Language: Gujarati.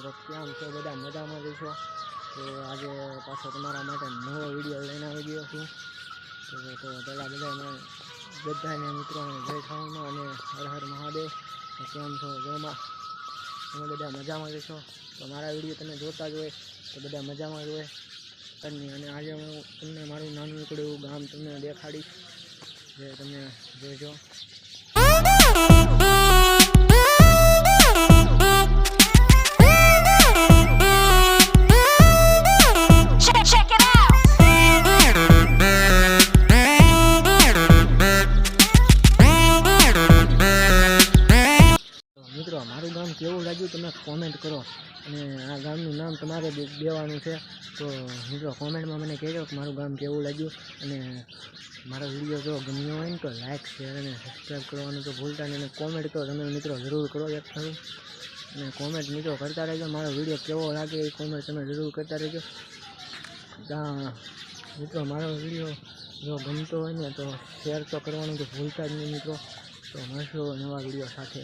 કેમ છો બધા મજામાં જઈશો? તો આજે પાછો તમારા માટે નવો વિડીયો લઈને આવી ગયો છું. તો પહેલાં બધાને મિત્રોને જય ઠાકોર અને હર હર મહાદેવ. કેમ છો? જેમાં તમે બધા મજામાં જઈશો? તો મારા વિડીયો તમે જોતા જ હોય તો બધા મજામાં જ હોય. અને આજે હું તમને મારું નાનું એવું ગામ તમને દેખાડીશ, જે તમે જોજો. મિત્રો મારું ગામ કેવું લાગ્યું તમે કોમેન્ટ કરો, અને આ ગામનું નામ તમારે દેવાનું છે. તો મિત્રો કોમેન્ટમાં મને કહેજો કે મારું ગામ કેવું લાગ્યું, અને મારો વિડીયો જો ગમ્યો હોય ને તો લાઇક શેર અને સબસ્ક્રાઈબ કરવાનું તો ભૂલતા નહીં. અને કોમેન્ટ તો તમે મિત્રો જરૂર કરો એક ખરું, અને કોમેન્ટ મિત્રો કરતા રહેજો. મારો વિડીયો કેવો લાગે એ કોમેન્ટ તમે જરૂર કરતા રહેજો. મિત્રો મારો વિડીયો જો ગમતો હોય ને તો શેર તો કરવાનું તો ભૂલતા જ નહીં મિત્રો. તો મળશું નવા વિડીયો સાથે.